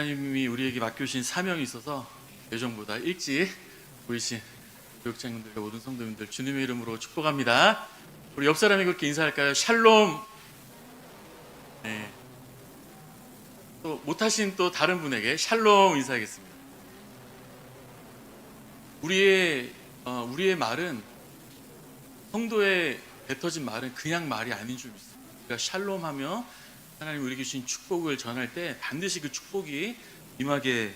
하나님이 우리에게 맡겨주신 사명이 있어서 예정보다 일찍 보이신 교육장님들과 모든 성도님들 주님의 이름으로 축복합니다. 우리 옆 사람이 그렇게 인사할까요? 샬롬. 네. 또 못하신 또 다른 분에게 샬롬 인사하겠습니다. 우리의 말은, 성도에 뱉어진 말은 그냥 말이 아닌 줄 믿습니다. 우리가 샬롬하며 하나님 우리에게 주신 축복을 전할 때 반드시 그 축복이 임하게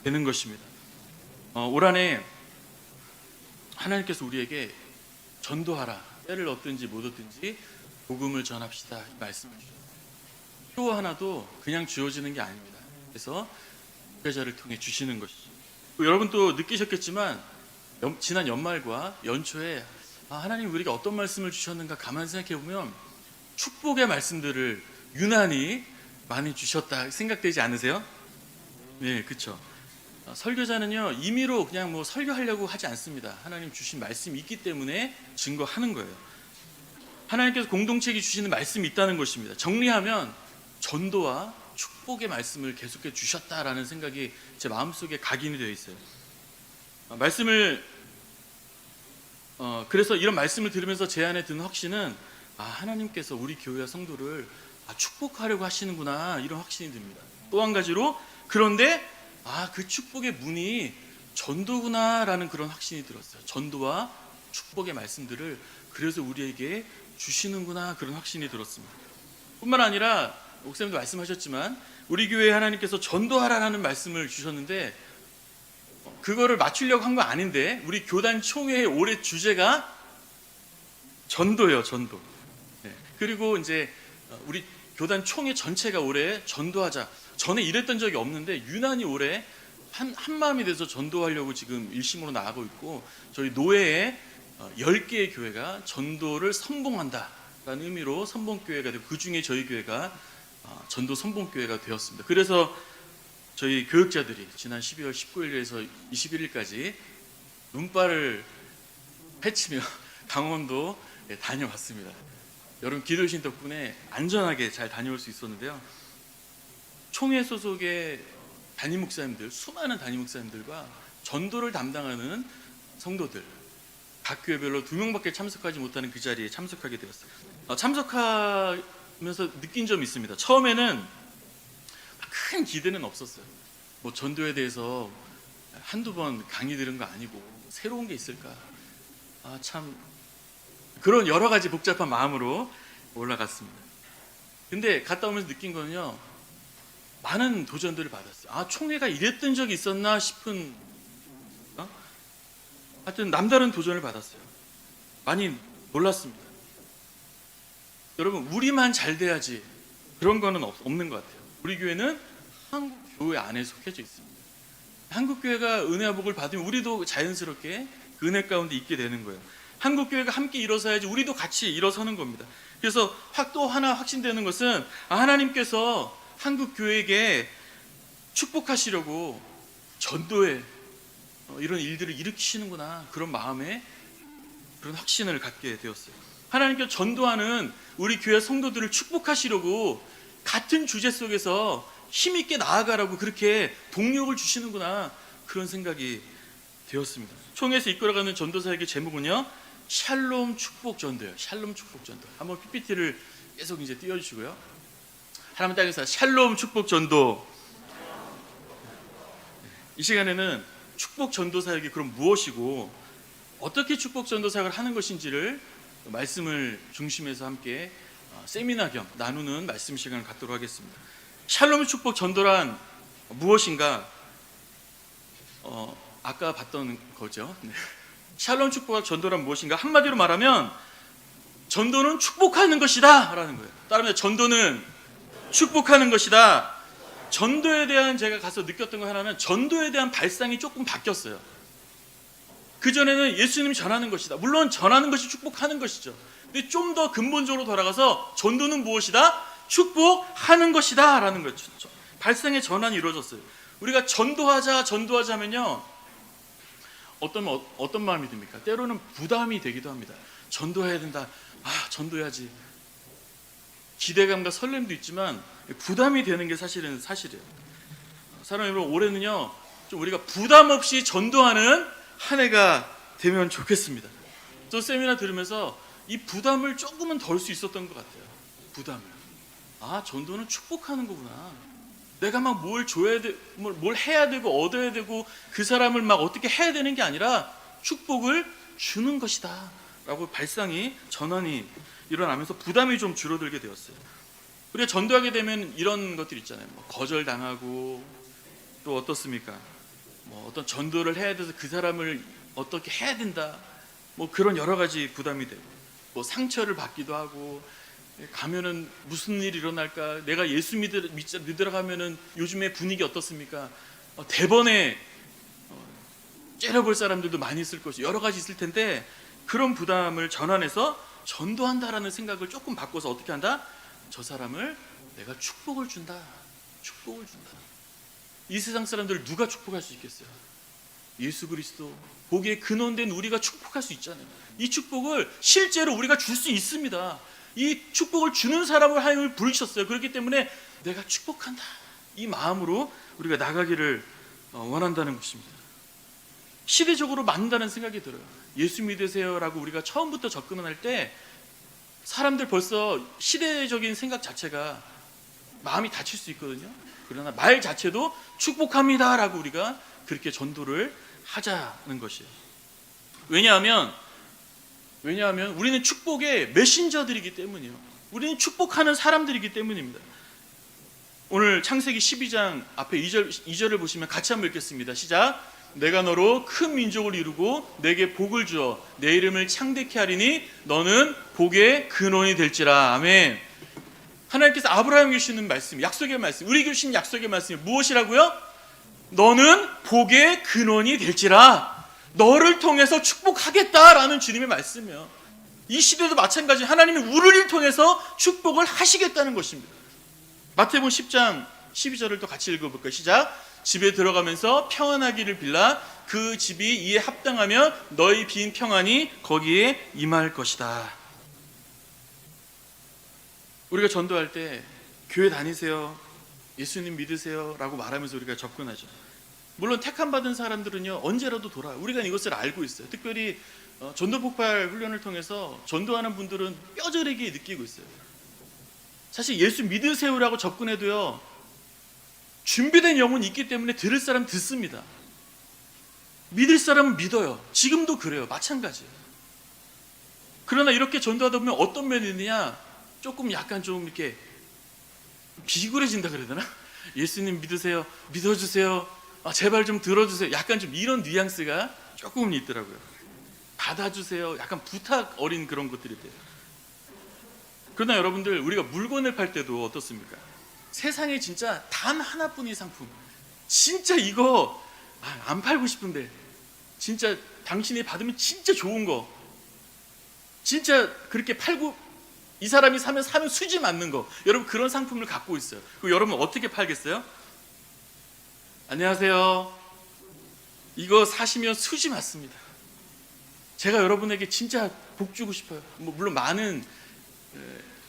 되는 것입니다. 올 한해 하나님께서 우리에게 전도하라, 때를 얻든지 못 얻든지 복음을 전합시다 이 말씀을 주셨어요. 표 하나도 그냥 주어지는 게 아닙니다. 그래서 목회자를 통해 주시는 것이죠. 여러분 또 느끼셨겠지만 지난 연말과 연초에 하나님 우리에게 어떤 말씀을 주셨는가 가만히 생각해 보면 축복의 말씀들을 유난히 많이 주셨다 생각되지 않으세요? 네, 그렇죠. 설교자는요 임의로 그냥 뭐 설교하려고 하지 않습니다. 하나님 주신 말씀이 있기 때문에 증거하는 거예요. 하나님께서 공동체에게 주시는 말씀이 있다는 것입니다. 정리하면 전도와 축복의 말씀을 계속해 주셨다라는 생각이 제 마음속에 각인이 되어 있어요. 그래서 이런 말씀을 들으면서 제 안에 드는 확신은 하나님께서 우리 교회와 성도를 축복하려고 하시는구나, 이런 확신이 듭니다. 또 한 가지로, 그런데 그 축복의 문이 전도구나라는 그런 확신이 들었어요. 전도와 축복의 말씀들을 그래서 우리에게 주시는구나, 그런 확신이 들었습니다. 뿐만 아니라 목사님도 말씀하셨지만 우리 교회에 하나님께서 전도하라는 말씀을 주셨는데 그거를 맞추려고 한 거 아닌데 우리 교단 총회의 올해 주제가 전도예요. 전도. 네. 그리고 이제 우리 교단 총회 전체가 올해 전도하자. 전에 이랬던 적이 없는데 유난히 올해 한 마음이 돼서 전도하려고 지금 일심으로 나가고 있고, 저희 노회에 10개의 교회가 전도를 선봉한다라는 의미로 선봉교회가 되고, 그 중에 저희 교회가 전도 선봉교회가 되었습니다. 그래서 저희 교육자들이 지난 12월 19일에서 21일까지 눈발을 헤치며 강원도 다녀왔습니다. 여러분 기도해주신 덕분에 안전하게 잘 다녀올 수 있었는데요. 총회 소속의 담임 목사님들, 수많은 담임 목사님들과 전도를 담당하는 성도들, 각 교회별로 2명밖에 참석하지 못하는 그 자리에 참석하게 되었어요. 참석하면서 느낀 점이 있습니다. 처음에는 큰 기대는 없었어요. 뭐 전도에 대해서 한두 번 강의 들은 거 아니고 새로운 게 있을까? 참 그런 여러 가지 복잡한 마음으로 올라갔습니다. 근데 갔다 오면서 느낀 거는요, 많은 도전들을 받았어요. 총회가 이랬던 적이 있었나 싶은, 하여튼 남다른 도전을 받았어요. 많이 놀랐습니다. 여러분, 우리만 잘 돼야지 그런 거는 없는 것 같아요. 우리 교회는 한국 교회 안에 속해져 있습니다. 한국 교회가 은혜와 복을 받으면 우리도 자연스럽게 그 은혜 가운데 있게 되는 거예요. 한국 교회가 함께 일어서야지 우리도 같이 일어서는 겁니다. 그래서 또 하나 확신되는 것은 하나님께서 한국 교회에게 축복하시려고 전도에 이런 일들을 일으키시는구나, 그런 마음에 그런 확신을 갖게 되었어요. 하나님께서 전도하는 우리 교회 성도들을 축복하시려고 같은 주제 속에서 힘있게 나아가라고 그렇게 동력을 주시는구나, 그런 생각이 되었습니다. 총회에서 이끌어가는 전도사역의 제목은요, 샬롬 축복 전도예요. 샬롬 축복 전도. 한번 PPT를 계속 이제 띄워주시고요. 하나님 땅에서 샬롬 축복 전도. 이 시간에는 축복 전도 사역이 그럼 무엇이고 어떻게 축복 전도 사역을 하는 것인지를 말씀을 중심해서 함께 세미나 겸 나누는 말씀 시간을 갖도록 하겠습니다. 샬롬 축복 전도란 무엇인가? 아까 봤던 거죠. 네. 샬롬 축복 전도란 무엇인가? 한마디로 말하면 전도는 축복하는 것이다 라는 거예요. 따르면 전도는 축복하는 것이다. 전도에 대한 제가 가서 느꼈던 거 하나는, 전도에 대한 발상이 조금 바뀌었어요. 그전에는 예수님이 전하는 것이다. 물론 전하는 것이 축복하는 것이죠. 근데 좀 더 근본적으로 돌아가서 전도는 무엇이다? 축복하는 것이다 라는 거죠. 발상의 전환이 이루어졌어요. 우리가 전도하자 하면요, 어떤 마음이 듭니까? 때로는 부담이 되기도 합니다. 전도해야 된다. 전도해야지. 기대감과 설렘도 있지만 부담이 되는 게 사실이에요. 사랑하는 여러분, 올해는요 좀 우리가 부담 없이 전도하는 한 해가 되면 좋겠습니다. 저 세미나 들으면서 이 부담을 조금은 덜 수 있었던 것 같아요. 부담을. 아, 전도는 축복하는 거구나. 내가 막 뭘 줘야 돼, 뭘 해야 되고 얻어야 되고 그 사람을 막 어떻게 해야 되는 게 아니라 축복을 주는 것이다 라고 발상이, 전환이 일어나면서 부담이 좀 줄어들게 되었어요. 우리가 전도하게 되면 이런 것들 있잖아요. 뭐 거절당하고, 또 어떻습니까? 뭐 어떤 전도를 해야 돼서 그 사람을 어떻게 해야 된다, 뭐 그런 여러 가지 부담이 되고, 뭐 상처를 받기도 하고, 가면은 무슨 일이 일어날까, 내가 예수 믿으러 가면은 요즘에 분위기 어떻습니까? 대번에 째려볼 사람들도 많이 있을 것이고 여러 가지 있을 텐데, 그런 부담을 전환해서 전도한다라는 생각을 조금 바꿔서 어떻게 한다? 저 사람을 내가 축복을 준다. 축복을 준다. 이 세상 사람들을 누가 축복할 수 있겠어요? 예수 그리스도, 복의 근원된 우리가 축복할 수 있잖아요. 이 축복을 실제로 우리가 줄 수 있습니다. 이 축복을 주는 사람을 하나님을 부르셨어요. 그렇기 때문에 내가 축복한다, 이 마음으로 우리가 나가기를 원한다는 것입니다. 시대적으로 맞는다는 생각이 들어요. 예수 믿으세요라고 우리가 처음부터 접근을 할 때 사람들 벌써 시대적인 생각 자체가 마음이 다칠 수 있거든요. 그러나 말 자체도 축복합니다라고 우리가 그렇게 전도를 하자는 것이에요. 왜냐하면 우리는 축복의 메신저들이기 때문이에요. 우리는 축복하는 사람들이기 때문입니다. 오늘 창세기 12장 앞에 2절을 보시면 같이 한번 읽겠습니다. 시작. 내가 너로 큰 민족을 이루고 내게 복을 주어 내 이름을 창대케 하리니 너는 복의 근원이 될지라. 아멘. 하나님께서 아브라함에게 주시는 말씀, 약속의 말씀, 우리에게 주신 약속의 말씀이 무엇이라고요? 너는 복의 근원이 될지라. 너를 통해서 축복하겠다라는 주님의 말씀이에요. 이 시대도 마찬가지. 하나님이 우리를 통해서 축복을 하시겠다는 것입니다. 마태복음 10장 12절을 또 같이 읽어볼까요? 시작. 집에 들어가면서 평안하기를 빌라. 그 집이 이에 합당하면 너희 빈 평안이 거기에 임할 것이다. 우리가 전도할 때 교회 다니세요, 예수님 믿으세요 라고 말하면서 우리가 접근하죠. 물론 택함 받은 사람들은요 언제라도 돌아요. 우리가 이것을 알고 있어요. 특별히 전도 폭발 훈련을 통해서 전도하는 분들은 뼈저리게 느끼고 있어요. 사실 예수 믿으세요라고 접근해도요 준비된 영혼이 있기 때문에 들을 사람 듣습니다. 믿을 사람은 믿어요. 지금도 그래요. 마찬가지예요. 그러나 이렇게 전도하다 보면 어떤 면이 있느냐, 조금 약간 좀 이렇게 비굴해진다 그래야 되나? 예수님 믿으세요, 믿어주세요, 제발 좀 들어주세요, 약간 좀 이런 뉘앙스가 조금은 있더라고요. 받아주세요, 약간 부탁 어린 그런 것들이 돼요. 그러나 여러분들, 우리가 물건을 팔 때도 어떻습니까? 세상에 진짜 단 하나뿐인 상품, 진짜 이거 안 팔고 싶은데 진짜 당신이 받으면 진짜 좋은 거, 진짜 그렇게 팔고 이 사람이 사면 수지 맞는 거, 여러분 그런 상품을 갖고 있어요. 그럼 여러분 어떻게 팔겠어요? 안녕하세요, 이거 사시면 수지 맞습니다. 제가 여러분에게 진짜 복 주고 싶어요. 물론 많은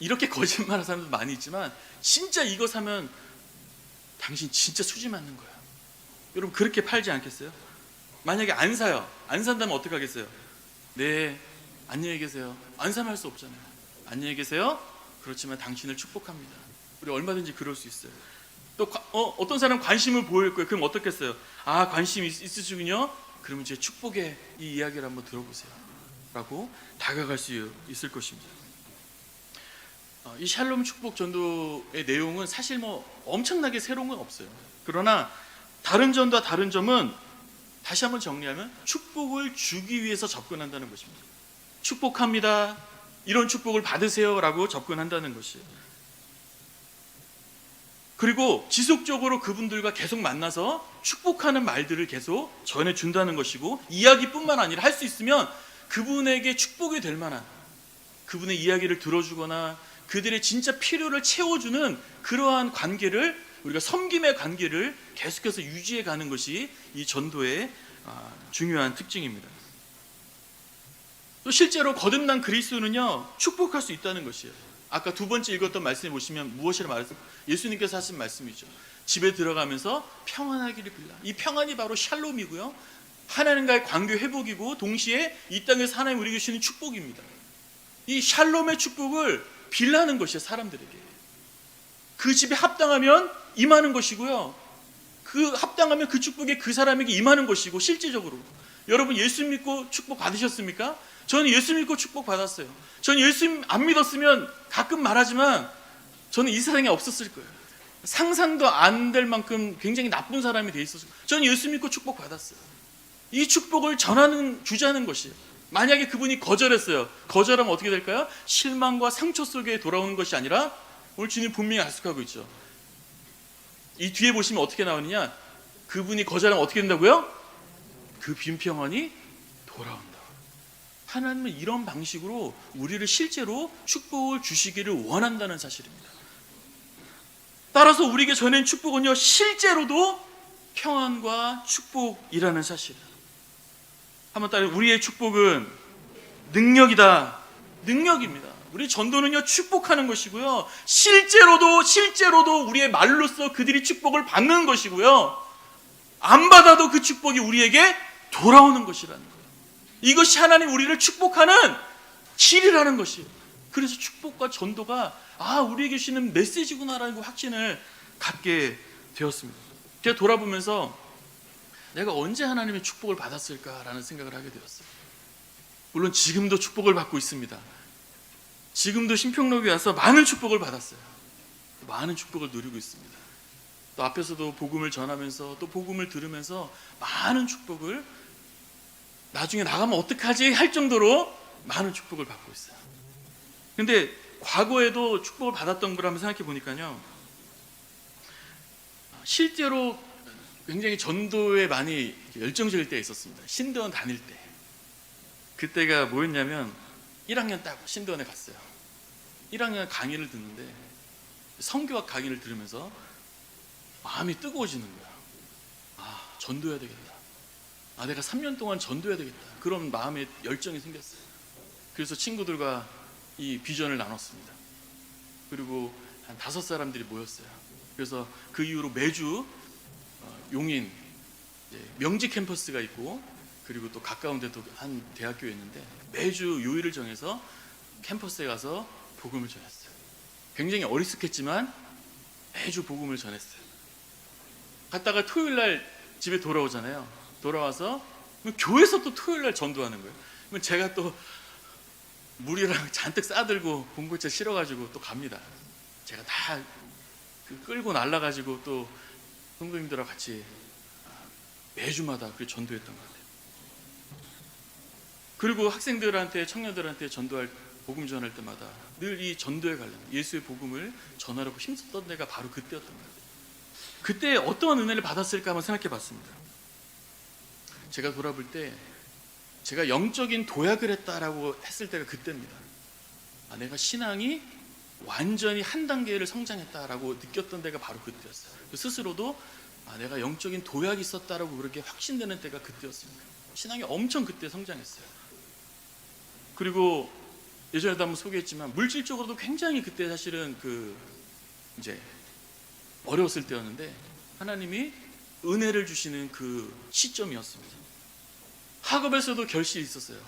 이렇게 거짓말하는 사람도 많이 있지만 진짜 이거 사면 당신 진짜 수지 맞는 거야. 여러분 그렇게 팔지 않겠어요? 만약에 안 사요, 안 산다면 어떻게 하겠어요? 네, 안녕히 계세요. 안 사면 할 수 없잖아요. 안녕히 계세요. 그렇지만 당신을 축복합니다. 우리 얼마든지 그럴 수 있어요. 또 어떤 사람 관심을 보일 거예요. 그럼 어떻겠어요? 관심 있으시군요. 그러면 제 축복의 이 이야기를 한번 들어보세요 라고 다가갈 수 있을 것입니다. 이 샬롬 축복 전도의 내용은 사실 엄청나게 새로운 건 없어요. 그러나 다른 점과 다른 점은 다시 한번 정리하면 축복을 주기 위해서 접근한다는 것입니다. 축복합니다, 이런 축복을 받으세요 라고 접근한다는 것이에요. 그리고 지속적으로 그분들과 계속 만나서 축복하는 말들을 계속 전해준다는 것이고, 이야기뿐만 아니라 할 수 있으면 그분에게 축복이 될 만한, 그분의 이야기를 들어주거나 그들의 진짜 필요를 채워주는 그러한 관계를, 우리가 섬김의 관계를 계속해서 유지해 가는 것이 이 전도의 중요한 특징입니다. 또 실제로 거듭난 그리스도는요 축복할 수 있다는 것이에요. 아까 두 번째 읽었던 말씀에 보시면 무엇이라 말했어요? 예수님께서 하신 말씀이죠. 집에 들어가면서 평안하기를 빌라. 이 평안이 바로 샬롬이고요, 하나님과의 관계 회복이고 동시에 이 땅에서 하나님 우리에게 주시는 축복입니다. 이 샬롬의 축복을 빌라는 것이에요. 사람들에게 그 집에 합당하면 임하는 것이고요, 그 합당하면 그 축복이 그 사람에게 임하는 것이고, 실제적으로 여러분 예수 믿고 축복 받으셨습니까? 저는 예수 믿고 축복 받았어요. 저는 예수 안 믿었으면 가끔 말하지만 저는 이 세상에 없었을 거예요. 상상도 안 될 만큼 굉장히 나쁜 사람이 돼 있었어요. 저는 예수 믿고 축복 받았어요. 이 축복을 주자는 것이에요. 만약에 그분이 거절했어요. 거절하면 어떻게 될까요? 실망과 상처 속에 돌아오는 것이 아니라, 오늘 주님 분명히 약속하고 있죠. 이 뒤에 보시면 어떻게 나오느냐, 그분이 거절하면 어떻게 된다고요? 그 빈평안이 돌아온다. 하나님은 이런 방식으로 우리를 실제로 축복을 주시기를 원한다는 사실입니다. 따라서 우리에게 전해진 축복은요, 실제로도 평안과 축복이라는 사실이에요. 한번 따라, 우리의 축복은 능력이다. 능력입니다. 우리 전도는요, 축복하는 것이고요, 실제로도 우리의 말로써 그들이 축복을 받는 것이고요, 안 받아도 그 축복이 우리에게 돌아오는 것이라는 거예요. 이것이 하나님 우리를 축복하는 길이라는 것이에요. 그래서 축복과 전도가 우리에게 주시는 메시지구나라는 확신을 갖게 되었습니다. 제가 돌아보면서 내가 언제 하나님의 축복을 받았을까라는 생각을 하게 되었어요. 물론 지금도 축복을 받고 있습니다. 지금도 신평록에 와서 많은 축복을 받았어요. 많은 축복을 누리고 있습니다. 또 앞에서도 복음을 전하면서 또 복음을 들으면서 많은 축복을, 나중에 나가면 어떡하지 할 정도로 많은 축복을 받고 있어요. 근데 과거에도 축복을 받았던 걸 한번 생각해 보니까요, 실제로 굉장히 전도에 많이 열정적일 때가 있었습니다. 신대원 다닐 때. 그때가 뭐였냐면 1학년 딱 신대원에 갔어요. 1학년 강의를 듣는데 성교학 강의를 들으면서 마음이 뜨거워지는 거야. 전도해야 되겠다. 내가 3년 동안 전도해야 되겠다. 그런 마음에 열정이 생겼어요. 그래서 친구들과 이 비전을 나눴습니다. 그리고 한 5사람들이 모였어요. 그래서 그 이후로 매주 용인 명지 캠퍼스가 있고, 그리고 또 가까운 데도 한 대학교에 있는데 매주 요일을 정해서 캠퍼스에 가서 복음을 전했어요. 굉장히 어리숙했지만 매주 복음을 전했어요. 갔다가 토요일날 집에 돌아오잖아요. 돌아와서 교회에서 또 토요일날 전도하는 거예요. 그럼 제가 또 물이랑 잔뜩 싸들고 봉고차 실어가지고 또 갑니다. 제가 다 끌고 날라가지고 또 성도님들하고 같이 매주마다 그렇게 전도했던 것 같아요. 그리고 학생들한테, 청년들한테 전도할, 복음 전할 때마다 늘 이 전도에 관련 예수의 복음을 전하려고 힘썼던 데가 바로 그때였던 것 같아요. 그때 어떠한 은혜를 받았을까 한번 생각해 봤습니다. 제가 돌아볼 때 제가 영적인 도약을 했다라고 했을 때가 그때입니다. 내가 신앙이 완전히 한 단계를 성장했다라고 느꼈던 데가 바로 그때였어요. 스스로도 내가 영적인 도약이 있었다라고 그렇게 확신되는 때가 그때였습니다. 신앙이 엄청 그때 성장했어요. 그리고 예전에도 한번 소개했지만 물질적으로도 굉장히 그때 사실은 이제 어려웠을 때였는데 하나님이 은혜를 주시는 그 시점이었습니다. 학업에서도 결실이 있었어요.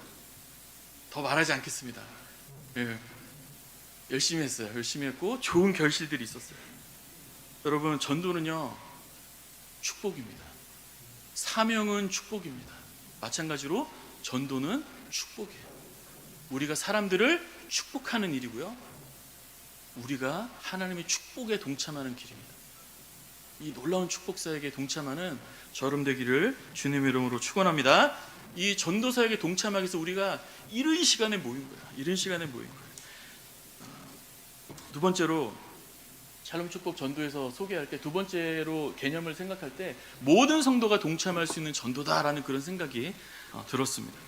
더 말하지 않겠습니다. 열심히 했어요. 열심히 했고 좋은 결실들이 있었어요. 여러분, 전도는요 축복입니다. 사명은 축복입니다. 마찬가지로 전도는 축복이에요. 우리가 사람들을 축복하는 일이고요, 우리가 하나님의 축복에 동참하는 길입니다. 이 놀라운 축복 사역에 동참하는 저름 되기를 주님의 이름으로 축원합니다. 이 전도 사역에 동참하기 위해서 우리가 이른 시간에 모인 거예요. 이른 시간에 모인 거예요. 두 번째로 샬롬 축복 전도에서 소개할 때 두 번째로 개념을 생각할 때 모든 성도가 동참할 수 있는 전도다라는 그런 생각이 들었습니다.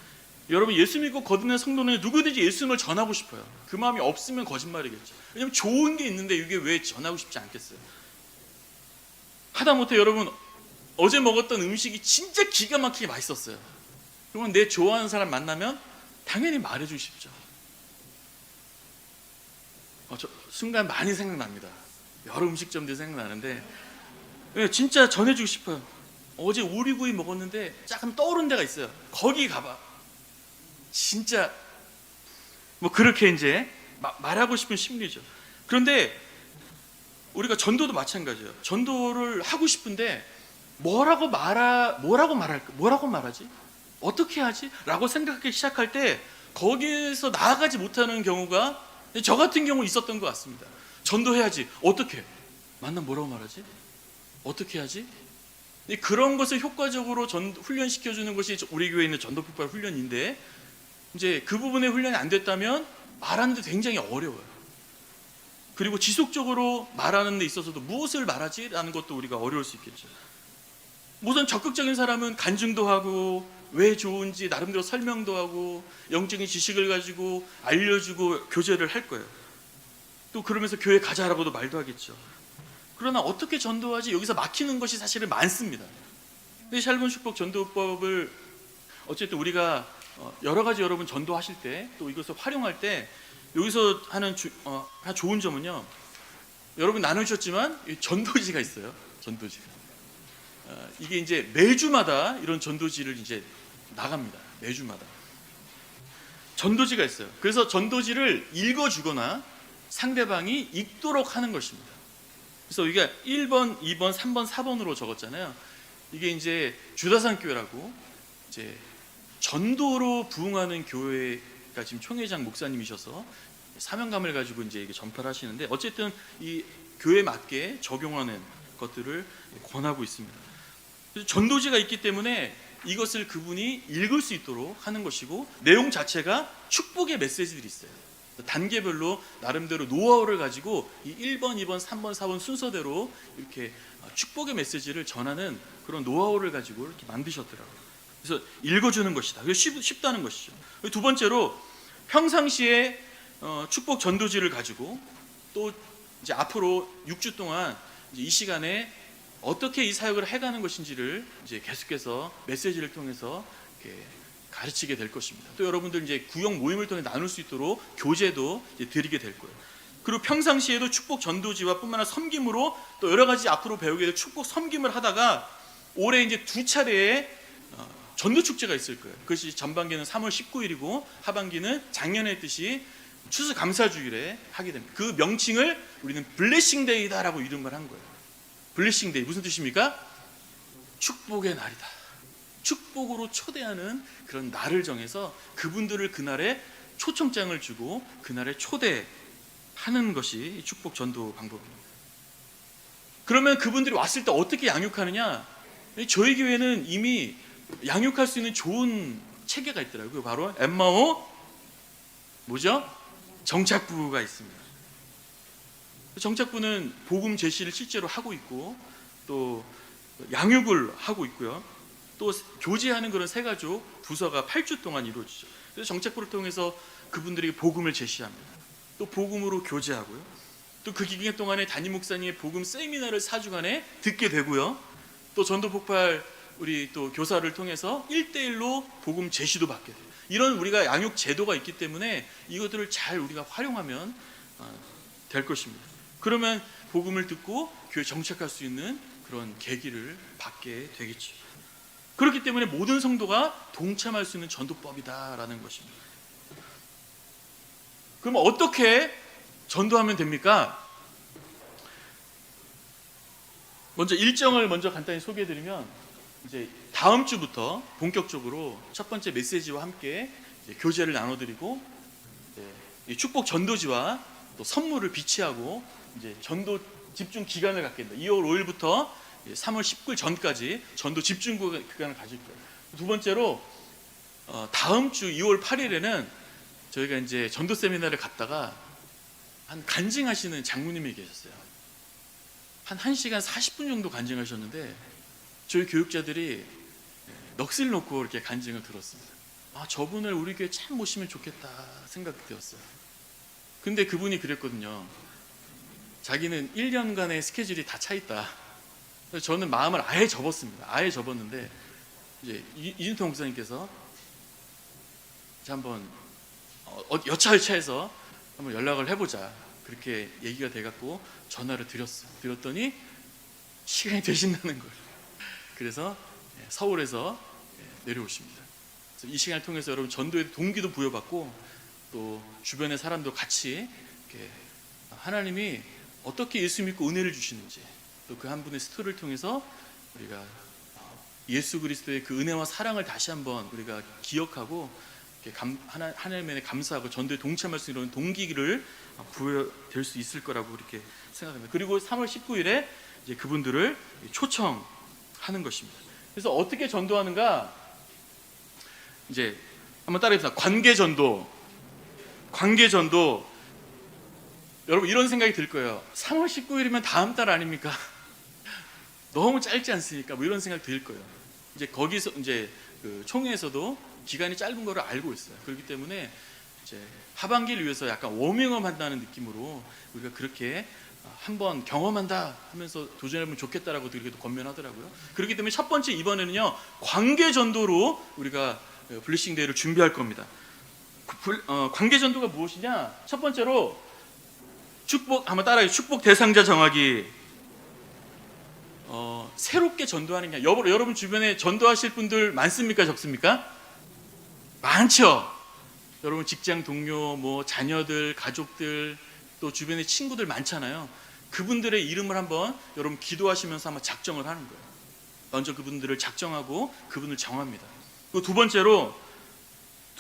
여러분, 예수 믿고 거듭난 성도는 누구든지 예수님을 전하고 싶어요. 그 마음이 없으면 거짓말이겠죠. 왜냐하면 좋은 게 있는데 이게 왜 전하고 싶지 않겠어요? 하다못해 여러분, 어제 먹었던 음식이 진짜 기가 막히게 맛있었어요. 그러면 내 좋아하는 사람 만나면 당연히 말해주고 싶죠. 저 순간 많이 생각납니다. 여러 음식점들이 생각나는데 예, 진짜 전해주고 싶어요. 어제 오리구이 먹었는데 약간 떠오른 데가 있어요. 거기 가봐. 진짜 뭐 그렇게 이제 말하고 싶은 심리죠. 그런데 우리가 전도도 마찬가지예요. 전도를 하고 싶은데 뭐라고 말하지? 어떻게 하지? 라고 생각하기 시작할 때 거기에서 나아가지 못하는 경우가 저 같은 경우 있었던 것 같습니다. 전도해야지. 어떻게? 만나면 뭐라고 말하지? 어떻게 하지? 그런 것을 효과적으로 훈련시켜주는 것이 우리 교회에 있는 전도 폭발 훈련인데, 이제 그 부분의 훈련이 안 됐다면 말하는데 굉장히 어려워요. 그리고 지속적으로 말하는 데 있어서도 무엇을 말하지? 라는 것도 우리가 어려울 수 있겠죠. 우선 적극적인 사람은 간증도 하고 왜 좋은지 나름대로 설명도 하고 영적인 지식을 가지고 알려주고 교제를 할 거예요. 또 그러면서 교회 가자라고도 말도 하겠죠. 그러나 어떻게 전도하지? 여기서 막히는 것이 사실은 많습니다. 근데 샬롬 축복 전도법을 어쨌든 우리가 여러 가지 여러분 전도하실 때 또 이것을 활용할 때 여기서 하는 좋은 점은요, 여러분 나누셨지만 전도지가 있어요. 전도지가 이게 이제 매주마다 이런 전도지를 이제 나갑니다. 매주마다 전도지가 있어요. 그래서 전도지를 읽어주거나 상대방이 읽도록 하는 것입니다. 그래서 우리가 1번, 2번, 3번, 4번으로 적었잖아요. 이게 이제 주다산 교회라고 이제 전도로 부흥하는 교회가 지금 총회장 목사님이셔서 사명감을 가지고 이제 이게 전파를 하시는데, 어쨌든 이 교회에 맞게 적용하는 것들을 권하고 있습니다. 그래서 전도지가 있기 때문에 이것을 그분이 읽을 수 있도록 하는 것이고, 내용 자체가 축복의 메시지들이 있어요. 단계별로 나름대로 노하우를 가지고 이 1번, 2번, 3번, 4번 순서대로 이렇게 축복의 메시지를 전하는 그런 노하우를 가지고 이렇게 만드셨더라고요. 그래서 읽어주는 것이다. 그게 쉽다는 것이죠. 두 번째로 평상시에 축복 전도지를 가지고 또 이제 앞으로 6주 동안 이제 이 시간에 어떻게 이 사역을 해가는 것인지를 이제 계속해서 메시지를 통해서 이렇게 가르치게 될 것입니다. 또 여러분들 이제 구역 모임을 통해 나눌 수 있도록 교제도 이제 드리게 될 거예요. 그리고 평상시에도 축복 전도지와 뿐만 아니라 섬김으로 또 여러 가지 앞으로 배우게 될 축복 섬김을 하다가 올해 이제 두 차례의 전도 축제가 있을 거예요. 그것이 전반기는 3월 19일이고 하반기는 작년에 했듯이 추수감사주일에 하게 됩니다. 그 명칭을 우리는 블레싱데이다라고 이름을 한 거예요. 블레싱데이 무슨 뜻입니까? 축복의 날이다. 축복으로 초대하는 그런 날을 정해서 그분들을 그날에 초청장을 주고 그날에 초대하는 것이 축복 전도 방법입니다. 그러면 그분들이 왔을 때 어떻게 양육하느냐? 저희 교회는 이미 양육할 수 있는 좋은 체계가 있더라고요. 바로 엠마오 뭐죠? 정착부가 있습니다. 정착부는 복음 제시를 실제로 하고 있고 또 양육을 하고 있고요. 또 교제하는 그런 새가족 부서가 8주 동안 이루어지죠. 그래서 정착부를 통해서 그분들에게 복음을 제시합니다. 또 복음으로 교제하고요. 또 그 기간 동안에 담임 목사님의 복음 세미나를 4주간에 듣게 되고요. 또 전도 폭발 우리 또 교사를 통해서 1대1로 복음 제시도 받게 돼요. 이런 우리가 양육 제도가 있기 때문에 이것들을 잘 우리가 활용하면 될 것입니다. 그러면 복음을 듣고 교회에 정착할 수 있는 그런 계기를 받게 되겠죠. 그렇기 때문에 모든 성도가 동참할 수 있는 전도법이다라는 것입니다. 그럼 어떻게 전도하면 됩니까? 먼저 일정을 간단히 소개해드리면, 이제 다음 주부터 본격적으로 첫 번째 메시지와 함께 이제 교제를 나눠드리고, 이제 축복 전도지와 또 선물을 비치하고 이제 전도 집중 기간을 갖게 됩니다. 2월 5일부터 3월 19일 전까지 전도 집중 기간을 가질 거예요. 두 번째로 다음 주 2월 8일에는 저희가 이제 전도 세미나를 갔다가 한 간증하시는 장로님이 계셨어요. 한 1시간 40분 정도 간증하셨는데 저희 교육자들이 넋을 놓고 이렇게 간증을 들었습니다. 아, 저분을 우리 교회 참 모시면 좋겠다 생각되었어요. 근데 그분이 그랬거든요. 자기는 1년간의 스케줄이 다 차 있다. 그래서 저는 마음을 아예 접었습니다. 아예 접었는데 이제 이준통 목사님께서 한번 여차여차해서 한번 연락을 해보자. 그렇게 얘기가 돼갖고 전화를 드렸어요. 드렸더니 시간이 되신다는 거예요. 그래서 서울에서 내려오십니다. 그래서 이 시간을 통해서 여러분 전도의 동기도 부여받고 또 주변의 사람도 같이 이렇게 하나님이 어떻게 예수 믿고 은혜를 주시는지 또 그 한 분의 스토리를 통해서 우리가 예수 그리스도의 그 은혜와 사랑을 다시 한번 우리가 기억하고 하나님에 감사하고 전도에 동참할 수 있는 동기를 부여될 수 있을 거라고 이렇게 생각합니다. 그리고 3월 19일에 이제 그분들을 초청하는 것입니다. 그래서 어떻게 전도하는가? 이제 한번 따라해봅시다. 관계 전도. 여러분 이런 생각이 들 거예요. 3월 19일이면 다음 달 아닙니까? 너무 짧지 않습니까? 뭐 이런 생각 들 거예요. 이제 거기서 이제 그 총회에서도 기간이 짧은 거를 알고 있어요. 그렇기 때문에 이제 하반기를 위해서 약간 워밍업 한다는 느낌으로 우리가 그렇게 한번 경험한다 하면서 도전해보면 좋겠다라고 그렇게 권면하더라고요. 그렇기 때문에 첫 번째 이번에는요 관계 전도로 우리가 블레싱 데이를 준비할 겁니다. 관계 전도가 무엇이냐? 첫 번째로 축복, 한번 따라해요. 축복 대상자 정하기. 새롭게 전도하는 게 여러분 주변에 전도하실 분들 많습니까? 적습니까? 많죠. 여러분 직장 동료, 뭐 자녀들, 가족들, 또 주변에 친구들 많잖아요. 그분들의 이름을 한번 여러분 기도하시면서 한번 작정을 하는 거예요. 먼저 그분들을 작정하고 그분을 정합니다. 그리고 두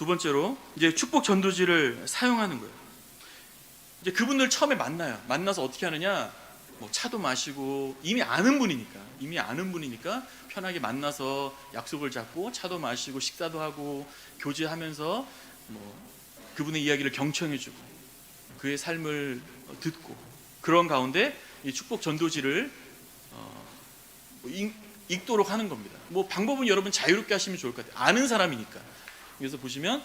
번째로 이제 축복 전도지를 사용하는 거예요. 이제 그분들 처음에 만나서 어떻게 하느냐? 뭐 차도 마시고 이미 아는 분이니까 편하게 만나서 약속을 잡고 차도 마시고 식사도 하고 교제하면서 뭐 그분의 이야기를 경청해주고 그의 삶을 듣고 그런 가운데 이 축복 전도지를 읽도록 하는 겁니다. 뭐 방법은 여러분 자유롭게 하시면 좋을 것 같아요. 아는 사람이니까. 그래서 보시면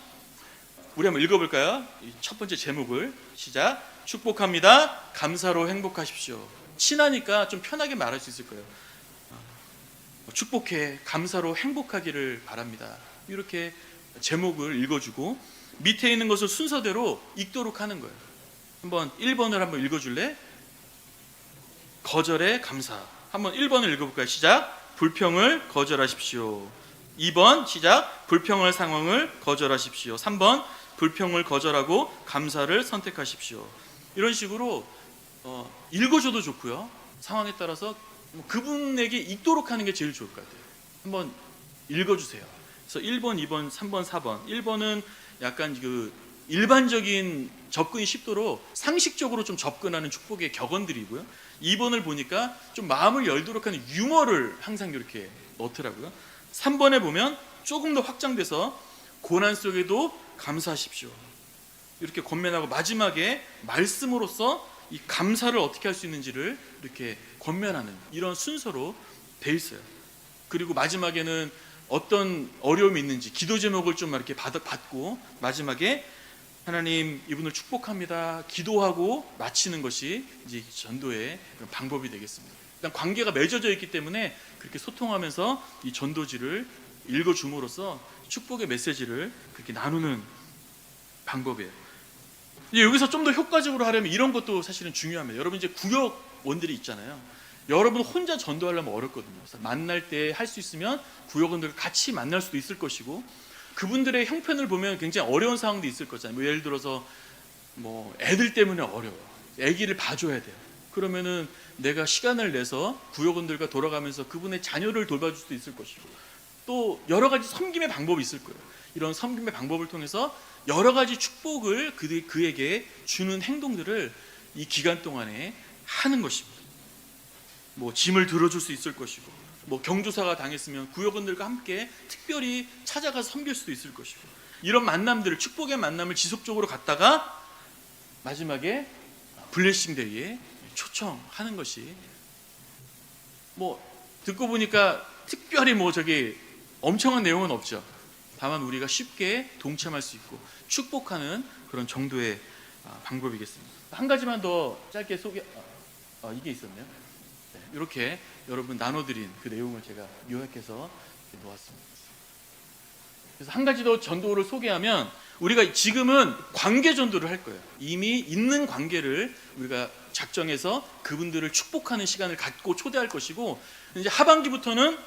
우리 한번 읽어볼까요? 첫 번째 제목을 시작. 축복합니다. 감사로 행복하십시오. 친하니까 좀 편하게 말할 수 있을 거예요. 축복해, 감사로 행복하기를 바랍니다. 이렇게 제목을 읽어주고 밑에 있는 것을 순서대로 읽도록 하는 거예요. 한번 1번을 한번 읽어줄래? 거절에 감사. 한번 1번을 읽어볼까요? 시작. 불평을 거절하십시오. 2번 시작. 불평할 상황을 거절하십시오. 3번 불평을 거절하고 감사를 선택하십시오. 이런 식으로 읽어줘도 좋고요. 상황에 따라서 그분에게 읽도록 하는 게 제일 좋을 것 같아요. 한번 읽어주세요. 그래서 1번, 2번, 3번, 4번. 1번은 약간 그 일반적인 접근이 쉽도록 상식적으로 좀 접근하는 축복의 격언들이고요. 2번을 보니까 좀 마음을 열도록 하는 유머를 항상 이렇게 넣더라고요. 3번에 보면 조금 더 확장돼서 고난 속에도 감사하십시오. 이렇게 권면하고 마지막에 말씀으로써 이 감사를 어떻게 할 수 있는지를 이렇게 권면하는 이런 순서로 돼 있어요. 그리고 마지막에는 어떤 어려움이 있는지 기도 제목을 좀 이렇게 받고 마지막에 하나님 이분을 축복합니다. 기도하고 마치는 것이 이제 전도의 방법이 되겠습니다. 일단 관계가 맺어져 있기 때문에 그렇게 소통하면서 이 전도지를 읽어줌으로써 축복의 메시지를 그렇게 나누는 방법이에요. 이제 여기서 좀 더 효과적으로 하려면 이런 것도 사실은 중요합니다. 여러분 이제 구역원들이 있잖아요. 여러분 혼자 전도하려면 어렵거든요. 그래서 만날 때 할 수 있으면 구역원들과 같이 만날 수도 있을 것이고 그분들의 형편을 보면 굉장히 어려운 상황도 있을 거잖아요. 뭐 예를 들어서 뭐 애들 때문에 어려워요. 아기를 봐줘야 돼요. 그러면은 내가 시간을 내서 구역원들과 돌아가면서 그분의 자녀를 돌봐줄 수도 있을 것이고 또 여러 가지 섬김의 방법이 있을 거예요. 이런 섬김의 방법을 통해서 여러 가지 축복을 그에게 주는 행동들을 이 기간 동안에 하는 것입니다. 뭐 짐을 들어줄 수 있을 것이고 뭐 경조사가 당했으면 구역원들과 함께 특별히 찾아가서 섬길 수도 있을 것이고 이런 만남들을 축복의 만남을 지속적으로 갖다가 마지막에 블레싱 데이에 초청하는 것이 뭐 듣고 보니까 특별히 뭐 저기 엄청난 내용은 없죠. 다만 우리가 쉽게 동참할 수 있고 축복하는 그런 정도의 방법이겠습니다. 한 가지만 더 짧게 이게 있었네요. 네, 이렇게 여러분 나눠드린 그 내용을 제가 요약해서 놓았습니다. 그래서 한 가지 더 전도를 소개하면 우리가 지금은 관계 전도를 할 거예요. 이미 있는 관계를 우리가 작정해서 그분들을 축복하는 시간을 갖고 초대할 것이고, 이제 하반기부터는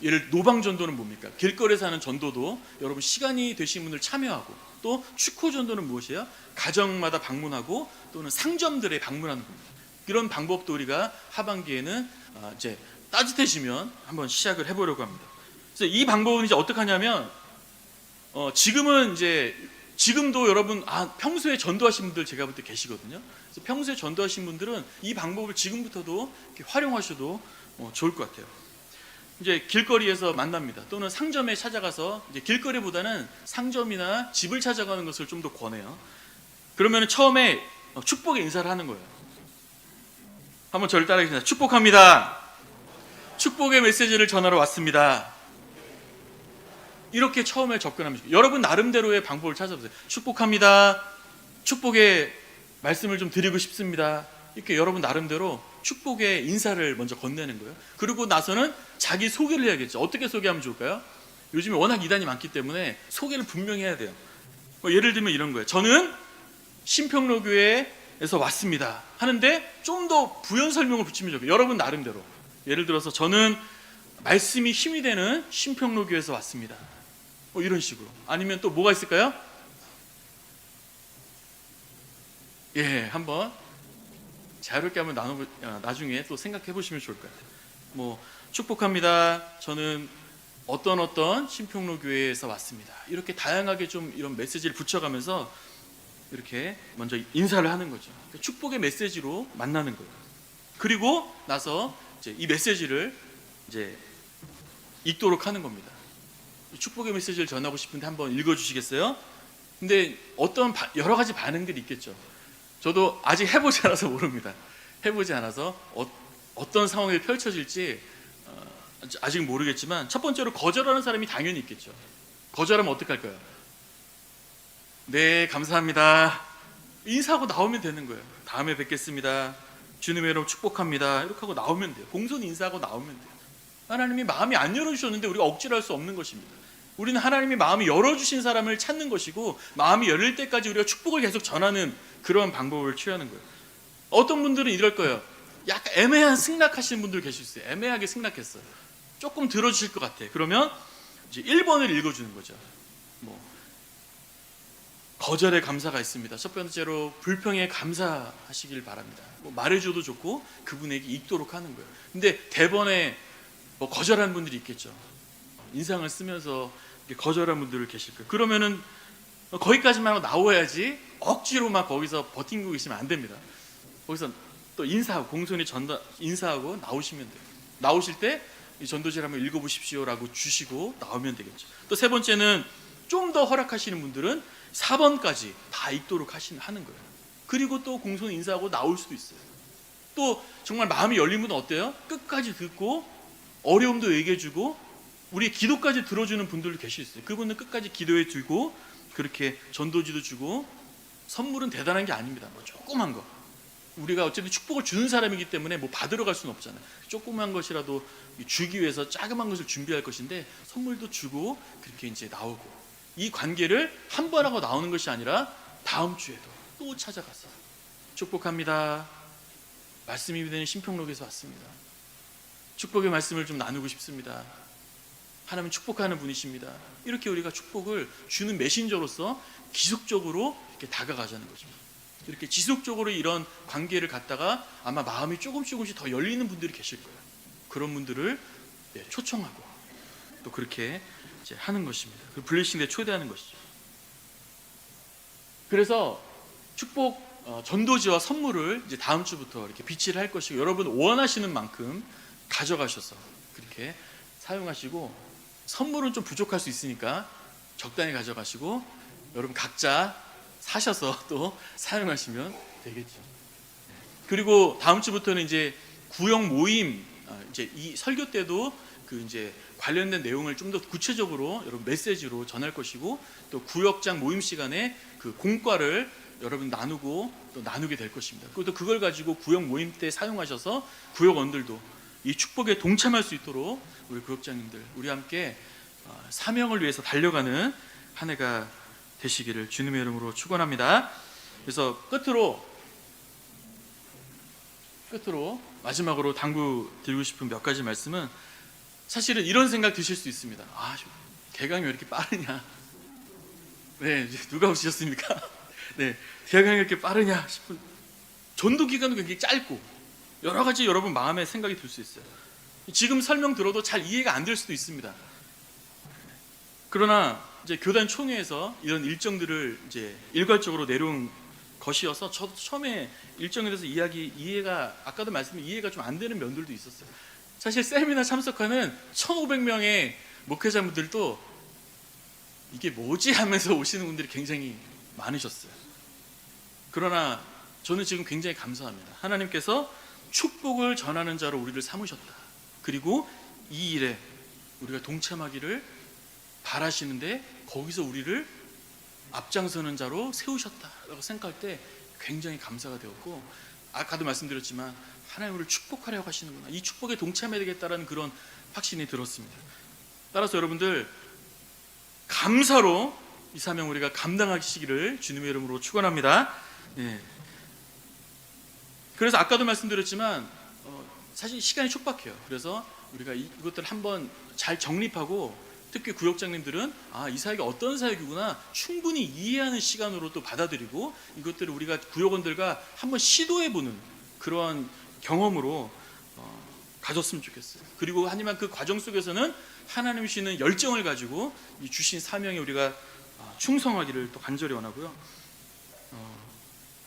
예를 노방 전도는 뭡니까? 길거리에서 하는 전도도 여러분 시간이 되신 분들 참여하고, 또 축호 전도는 무엇이에요? 가정마다 방문하고 또는 상점들에 방문하는 겁니다. 이런 방법도 우리가 하반기에는 이제 따뜻해지면 한번 시작을 해보려고 합니다. 그래서 이 방법은 이제 어떻게 하냐면, 지금은 이제 지금도 여러분 평소에 전도하신 분들 제가 볼 때 계시거든요. 그래서 평소에 전도하신 분들은 이 방법을 지금부터도 이렇게 활용하셔도 좋을 것 같아요. 이제 길거리에서 만납니다. 또는 상점에 찾아가서, 이제 길거리보다는 상점이나 집을 찾아가는 것을 좀 더 권해요. 그러면 처음에 축복의 인사를 하는 거예요. 한번 저를 따라하겠습니다. 축복합니다. 축복의 메시지를 전하러 왔습니다. 이렇게 처음에 접근합니다. 여러분 나름대로의 방법을 찾아보세요. 축복합니다. 축복의 말씀을 좀 드리고 싶습니다. 이렇게 여러분 나름대로 축복의 인사를 먼저 건네는 거예요. 그리고 나서는 자기 소개를 해야겠죠. 어떻게 소개하면 좋을까요? 요즘에 워낙 이단이 많기 때문에 소개를 분명히 해야 돼요. 예를 들면 이런 거예요. 저는 신평로교회에서 왔습니다 하는데 좀 더 부연 설명을 붙이면 좋겠어요. 여러분 나름대로. 예를 들어서 저는 말씀이 힘이 되는 신평로교회에서 왔습니다. 이런 식으로. 아니면 또 뭐가 있을까요? 한번 자유롭게 한번 나중에 또 생각해 보시면 좋을 것 같아요. 축복합니다. 저는 어떤 신평로교회에서 왔습니다. 이렇게 다양하게 좀 이런 메시지를 붙여가면서 이렇게 먼저 인사를 하는 거죠. 축복의 메시지로 만나는 거예요. 그리고 나서 이제 이 메시지를 이제 읽도록 하는 겁니다. 축복의 메시지를 전하고 싶은데 한번 읽어주시겠어요? 근데 여러 가지 반응들이 있겠죠. 저도 아직 해보지 않아서 모릅니다. 해보지 않아서 어떤 상황이 펼쳐질지 아직 모르겠지만, 첫 번째로 거절하는 사람이 당연히 있겠죠. 거절하면 어떡할까요? 네, 감사합니다. 인사하고 나오면 되는 거예요. 다음에 뵙겠습니다. 주님의 이름 축복합니다. 이렇게 하고 나오면 돼요. 공손히 인사하고 나오면 돼요. 하나님이 마음이 안 열어주셨는데 우리가 억지로 할 수 없는 것입니다. 우리는 하나님이 마음이 열어주신 사람을 찾는 것이고, 마음이 열릴 때까지 우리가 축복을 계속 전하는 그런 방법을 취하는 거예요. 어떤 분들은 이럴 거예요. 약간 애매한 승낙하시는 분들 계실 수 있어요. 애매하게 승낙했어요. 조금 들어주실 것 같아. 그러면 이제 1번을 읽어주는 거죠. 거절의 감사가 있습니다. 첫 번째로 불평에 감사하시길 바랍니다. 말해줘도 좋고 그분에게 읽도록 하는 거예요. 근데 대번에 거절하는 분들이 있겠죠. 인상을 쓰면서 거절한 분들 계실 거예요. 그러면은 거기까지만 하고 나와야지, 억지로 막 거기서 버티고 있으면 안 됩니다. 거기서 또 인사하고 공손히 인사하고 나오시면 돼요. 나오실 때 이 전도지를 한번 읽어보십시오라고 주시고 나오면 되겠죠. 또 세 번째는 좀 더 허락하시는 분들은 4번까지 다 읽도록 하는 거예요. 그리고 또 공손히 인사하고 나올 수도 있어요. 또 정말 마음이 열린 분은 어때요? 끝까지 듣고 어려움도 얘기해주고 우리 기도까지 들어주는 분들도 계실 수 있어요. 그분은 끝까지 기도해 주고 그렇게 전도지도 주고. 선물은 대단한 게 아닙니다. 조그만 거. 우리가 어쨌든 축복을 주는 사람이기 때문에 받으러 갈 수는 없잖아요. 조그만 것이라도 주기 위해서 자그만 것을 준비할 것인데, 선물도 주고 그렇게 이제 나오고, 이 관계를 한 번 하고 나오는 것이 아니라 다음 주에도 또 찾아가서 축복합니다. 말씀이 되는 신평록에서 왔습니다. 축복의 말씀을 좀 나누고 싶습니다. 하나님 축복하는 분이십니다. 이렇게 우리가 축복을 주는 메신저로서 지속적으로 이렇게 다가가자는 것입니다. 이렇게 지속적으로 이런 관계를 갖다가 아마 마음이 조금씩 더 열리는 분들이 계실 거예요. 그런 분들을 초청하고 또 그렇게 이제 하는 것입니다. 그 블레싱에 초대하는 것이죠. 그래서 축복 전도지와 선물을 이제 다음 주부터 이렇게 비치를 할 것이고, 여러분 원하시는 만큼 가져가셔서 그렇게 사용하시고, 선물은 좀 부족할 수 있으니까 적당히 가져가시고 여러분 각자 사셔서 또 사용하시면 되겠죠. 그리고 다음 주부터는 이제 구역 모임, 이제 이 설교 때도 그 이제 관련된 내용을 좀 더 구체적으로 여러분 메시지로 전할 것이고, 또 구역장 모임 시간에 그 공과를 여러분 나누게 될 것입니다. 그리고 또 그걸 가지고 구역 모임 때 사용하셔서 구역원들도 이 축복에 동참할 수 있도록 우리 구역장님들, 우리 함께 사명을 위해서 달려가는 한 해가 되시기를 주님의 이름으로 축원합니다. 그래서 끝으로 끝으로 마지막으로 당부 드리고 싶은 몇 가지 말씀은, 사실은 이런 생각 드실 수 있습니다. 개강이 왜 이렇게 빠르냐? 네, 누가 오셨습니까? 네, 개강이 왜 이렇게 빠르냐 싶은, 전도 기간도 굉장히 짧고 여러 가지 여러분 마음에 생각이 들 수 있어요. 지금 설명 들어도 잘 이해가 안 될 수도 있습니다. 그러나 이제 교단 총회에서 이런 일정들을 이제 일괄적으로 내려온 것이어서, 저도 처음에 일정에 대해서 이해가 아까도 말씀드린 이해가 좀 안 되는 면들도 있었어요. 사실 세미나 참석하는 1,500명의 목회자분들도 이게 뭐지 하면서 오시는 분들이 굉장히 많으셨어요. 그러나 저는 지금 굉장히 감사합니다. 하나님께서 축복을 전하는 자로 우리를 삼으셨다. 그리고 이 일에 우리가 동참하기를 바라시는데 거기서 우리를 앞장서는 자로 세우셨다라고 생각할 때 굉장히 감사가 되었고, 아까도 말씀드렸지만 하나님 우리를 축복하려고 하시는구나, 이 축복에 동참해야 되겠다라는 그런 확신이 들었습니다. 따라서 여러분들 감사로 이 사명 우리가 감당하시기를 주님의 이름으로 축원합니다. 예. 그래서 아까도 말씀드렸지만 사실 시간이 촉박해요. 그래서 우리가 이것들을 한번 잘 정립하고, 특히 구역장님들은 이 사역이 어떤 사역이구나 충분히 이해하는 시간으로 또 받아들이고, 이것들을 우리가 구역원들과 한번 시도해보는 그러한 경험으로 가졌으면 좋겠어요. 그리고 하지만 그 과정 속에서는 하나님 주시는 열정을 가지고 이 주신 사명에 우리가 충성하기를 또 간절히 원하고요.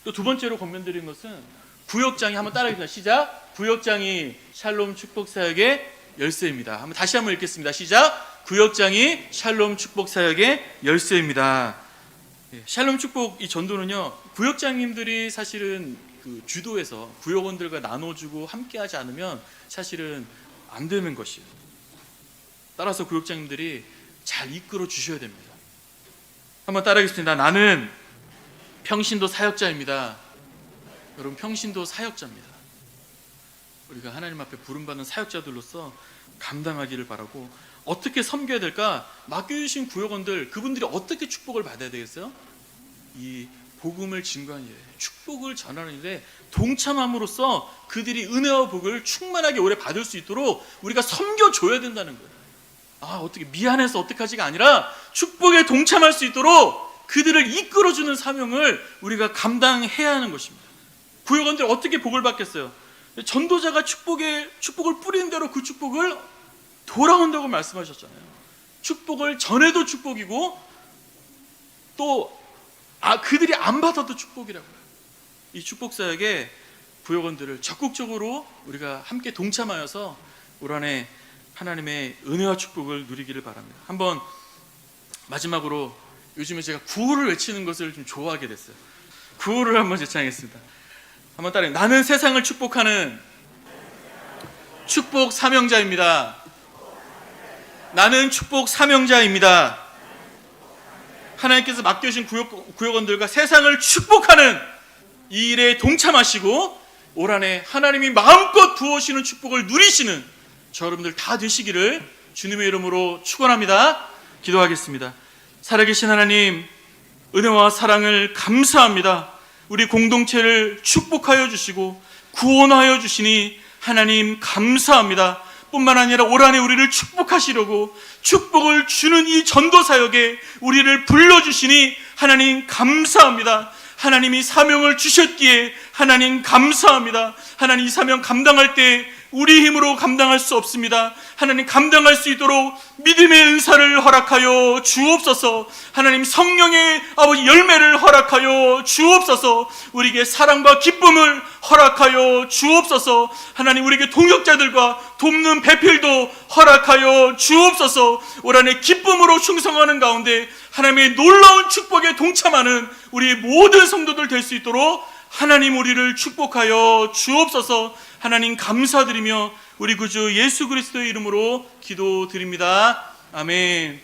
또 두 번째로 권면드린 것은, 구역장이 한번 따라하겠습니다. 시작. 구역장이 샬롬 축복 사역의 열쇠입니다. 다시 한번 읽겠습니다. 시작. 구역장이 샬롬 축복 사역의 열쇠입니다. 샬롬 축복 이 전도는요, 구역장님들이 사실은 그 주도해서 구역원들과 나눠주고 함께하지 않으면 사실은 안 되는 것이에요. 따라서 구역장님들이 잘 이끌어 주셔야 됩니다. 한번 따라하겠습니다. 나는 평신도 사역자입니다. 여러분, 평신도 사역자입니다. 우리가 하나님 앞에 부름받은 사역자들로서 감당하기를 바라고, 어떻게 섬겨야 될까? 맡겨주신 구역원들, 그분들이 어떻게 축복을 받아야 되겠어요? 이 복음을 증거하는 일, 축복을 전하는 일에 동참함으로써 그들이 은혜와 복을 충만하게 오래 받을 수 있도록 우리가 섬겨줘야 된다는 거예요. 어떻게 미안해서 어떡하지가 아니라 축복에 동참할 수 있도록 그들을 이끌어주는 사명을 우리가 감당해야 하는 것입니다. 구역원들이 어떻게 복을 받겠어요? 전도자가 축복을 뿌리는 대로 그 축복을 돌아온다고 말씀하셨잖아요. 축복을 전해도 축복이고, 또 그들이 안 받아도 축복이라고요. 이 축복 사역에 구역원들을 적극적으로 우리가 함께 동참하여서 올 한해 하나님의 은혜와 축복을 누리기를 바랍니다. 한번 마지막으로, 요즘에 제가 구호를 외치는 것을 좀 좋아하게 됐어요. 구호를 한번 제창하겠습니다. 한번 따라해. 나는 세상을 축복하는 축복 사명자입니다. 나는 축복 사명자입니다. 하나님께서 맡겨주신 구역원들과 세상을 축복하는 이 일에 동참하시고, 올 한해 하나님이 마음껏 부어주시는 축복을 누리시는 저 여러분들 다 되시기를 주님의 이름으로 축원합니다. 기도하겠습니다. 살아계신 하나님, 은혜와 사랑을 감사합니다. 우리 공동체를 축복하여 주시고 구원하여 주시니 하나님 감사합니다. 뿐만 아니라 올 한해 우리를 축복하시려고 축복을 주는 이 전도사역에 우리를 불러주시니 하나님 감사합니다. 하나님이 사명을 주셨기에 하나님 감사합니다. 하나님 이 사명 감당할 때 우리 힘으로 감당할 수 없습니다. 하나님 감당할 수 있도록 믿음의 은사를 허락하여 주옵소서. 하나님 성령의 아버지 열매를 허락하여 주옵소서. 우리에게 사랑과 기쁨을 허락하여 주옵소서. 하나님 우리에게 동역자들과 돕는 배필도 허락하여 주옵소서. 올 한해 기쁨으로 충성하는 가운데 하나님의 놀라운 축복에 동참하는 우리 모든 성도들 될 수 있도록 하나님 우리를 축복하여 주옵소서. 하나님 감사드리며 우리 구주 예수 그리스도의 이름으로 기도드립니다. 아멘.